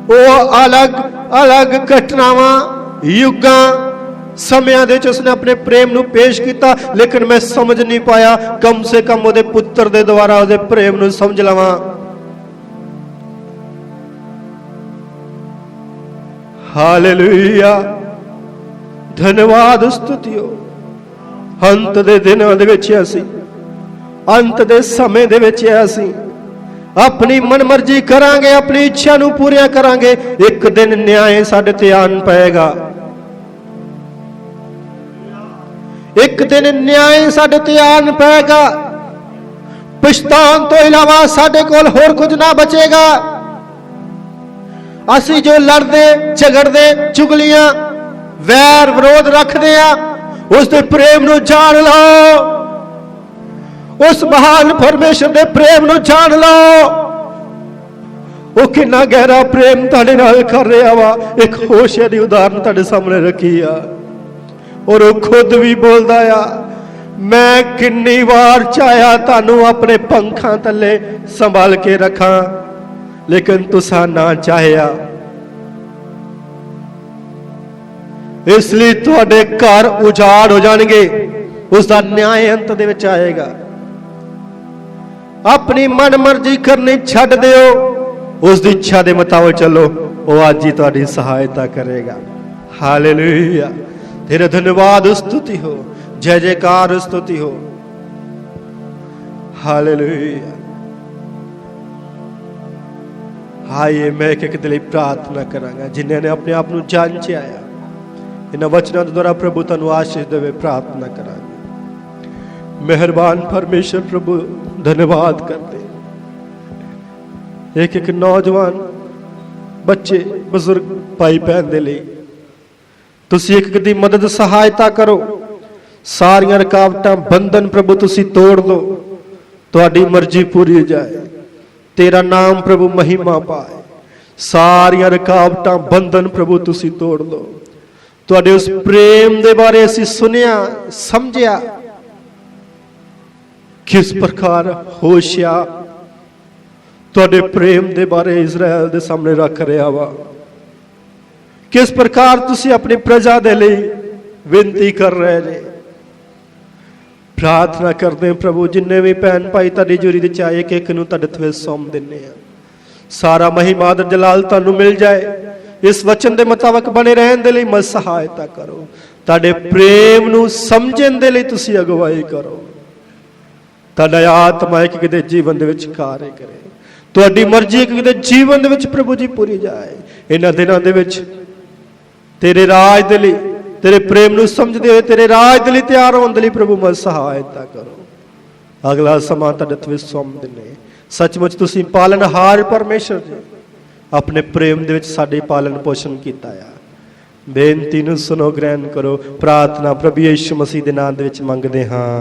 A: वो अलग अलग घटनावां युगां ਸਮਿਆਂ ਦੇ ਵਿੱਚ ਉਸਨੇ ਆਪਣੇ ਪ੍ਰੇਮ ਨੂੰ ਪੇਸ਼ ਕੀਤਾ, ਲੇਕਿਨ ਮੈਂ ਸਮਝ ਨਹੀਂ ਪਾਇਆ। ਕਮ ਸੇ ਕਮ ਉਹਦੇ ਪੁੱਤਰ ਦੇ ਦੁਆਰਾ ਉਹਦੇ ਪ੍ਰੇਮ ਨੂੰ ਸਮਝ ਲਵਾਂ। ਹਾਲੇਲੂਇਆ, ਧੰਨਵਾਦ ਸਤੁਤਿਓ। ਅੰਤ ਦੇ ਦਿਨਾਂ ਦੇ ਵਿੱਚ ਅਸੀਂ, ਅੰਤ ਦੇ ਸਮੇਂ ਦੇ ਵਿੱਚ ਅਸੀਂ ਆਪਣੀ ਮਨਮਰਜ਼ੀ ਕਰਾਂਗੇ, ਆਪਣੀ ਇੱਛਾ ਨੂੰ ਪੂਰੀਆਂ ਕਰਾਂਗੇ। ਇੱਕ ਦਿਨ ਨਿਆਂ ਸਾਡੇ ਤੇ ਆਣ ਪਏਗਾ। ਇੱਕ ਦਿਨ ਨਿਆਂ ਸਾਡੇ ਤੇ ਆਣ ਪਏਗਾ। ਪਛਤਾਣ ਤੋਂ ਇਲਾਵਾ ਸਾਡੇ ਕੋਲ ਹੋਰ ਕੁਝ ਨਾ ਬਚੇਗਾ। ਅਸੀਂ ਜੋ ਲੜਦੇ ਝਗੜਦੇ ਚੁਗਲੀਆਂ ਵੈਰ ਵਿਰੋਧ ਰੱਖਦੇ ਆ, ਉਸ ਦੇ ਪ੍ਰੇਮ ਨੂੰ ਜਾਣ ਲਓ। ਉਸ ਮਹਾਨ ਪਰਮੇਸ਼ਰ ਦੇ ਪ੍ਰੇਮ ਨੂੰ ਜਾਣ ਲਓ। ਉਹ ਕਿੰਨਾ ਗਹਿਰਾ ਪ੍ਰੇਮ ਤੁਹਾਡੇ ਨਾਲ ਕਰ ਰਿਹਾ ਵਾ। ਇੱਕ ਹੋਸ਼ੇ ਦੀ ਉਦਾਹਰਨ ਤੁਹਾਡੇ ਸਾਹਮਣੇ ਰੱਖੀ ਆ, ਔਰ ਉਹ ਖੁਦ ਵੀ ਬੋਲਦਾ ਆ, ਮੈਂ ਕਿੰਨੀ ਵਾਰ ਚਾਹਿਆ ਤੁਹਾਨੂੰ ਆਪਣੇ ਪੰਖਾਂ ਥੱਲੇ ਸੰਭਾਲ ਕੇ ਰੱਖਾਂ, ਲੇਕਿਨ ਤੁਸੀਂ ਨਾ ਚਾਹਿਆ। ਇਸ ਲਈ ਤੁਹਾਡੇ ਘਰ ਉਜਾੜ ਹੋ ਜਾਣਗੇ। ਉਸ ਦਾ ਨਿਆਂ ਅੰਤ ਦੇ ਵਿੱਚ ਆਏਗਾ। ਆਪਣੀ ਮਨਮਰਜ਼ੀ ਕਰਨੀ ਛੱਡ ਦਿਓ, ਉਸ ਦੀ ਇੱਛਾ ਦੇ ਮੁਤਾਬਕ ਚੱਲੋ। ਉਹ ਅੱਜ ਹੀ ਤੁਹਾਡੀ ਸਹਾਇਤਾ ਕਰੇਗਾ। ਹਾਲੇਲੂਇਆ, तेरे धन्यवाद स्तुति हो, जय जयकार स्तुति हो। हालेलुया। आइए मैं एक दिल प्रार्थना करांगा जिन्हें ने अपने आप को जांचिया है। इन्हां वचनां दे द्वारा प्रभु तुहानूं आशीष देवे प्रार्थना करांगे। मेहरबान परमेश्वर प्रभु धन्यवाद करते। एक एक नौजवान बच्चे बुजुर्ग भाई भैन दे लई ਤੁਸੀਂ ਇੱਕ ਦੀ ਮਦਦ ਸਹਾਇਤਾ ਕਰੋ। ਸਾਰੀਆਂ ਰੁਕਾਵਟਾਂ ਬੰਧਨ ਪ੍ਰਭੂ ਤੁਸੀਂ ਤੋੜ ਲਓ। ਤੁਹਾਡੀ ਮਰਜ਼ੀ ਪੂਰੀ ਹੋ ਜਾਏ। ਤੇਰਾ ਨਾਮ ਪ੍ਰਭੂ ਮਹਿਮਾ ਪਾਏ। ਸਾਰੀਆਂ ਰੁਕਾਵਟਾਂ ਬੰਧਨ ਪ੍ਰਭੂ ਤੁਸੀਂ ਤੋੜ ਲਓ। ਤੁਹਾਡੇ ਉਸ ਪ੍ਰੇਮ ਦੇ ਬਾਰੇ ਅਸੀਂ ਸੁਨਿਆ ਸਮਝਿਆ, ਕਿਸ ਪ੍ਰਕਾਰ ਹੋਸ਼ਿਆ ਤੁਹਾਡੇ ਪ੍ਰੇਮ ਦੇ ਬਾਰੇ ਇਜ਼ਰਾਈਲ ਦੇ ਸਾਹਮਣੇ ਰੱਖ ਰਿਹਾ ਵਾ। किस प्रकार तुसी अपनी प्रजा दे लई विनती कर रहे ने। प्रार्थना करते हैं प्रभु जिन्ने भी भैन भाई तुहाडी जोरी दे चाहे एक एक नूं तुहाडे हत्थ विच सौंप दिन्ने आ। सारा महिमा ते जलाल तुहानूं मिल जाए। इस वचन दे मुताबिक बने रहन दे लई मदद सहायता करो। तुहाडे प्रेम नूं समझण दे लई तुसी अगुवाई करो। तुहाडा आत्मा एक दे जीवन दे विच कार्य करे। तुहाडी मर्जी एक दे जीवन दे विच प्रभु जी पूरी जाए। इन्हां दिनां दे विच तेरे राज दे लई, तेरे प्रेम नूं समझदे होए तेरे राज दे लई तैयार होण दे लई प्रभु मदद सहायता करो। अगला समा तुहाडे हत्थ विच सौंप दिन्ने। सचमुच तुसीं पालनहार परमेश्वर जी अपने प्रेम दे विच साडी पालन पोषण कीता आ। बेनती नूं सुनो, ग्रहण करो। प्रार्थना प्रभु यीशु मसीह दे नाम दे विच मंगदे हां।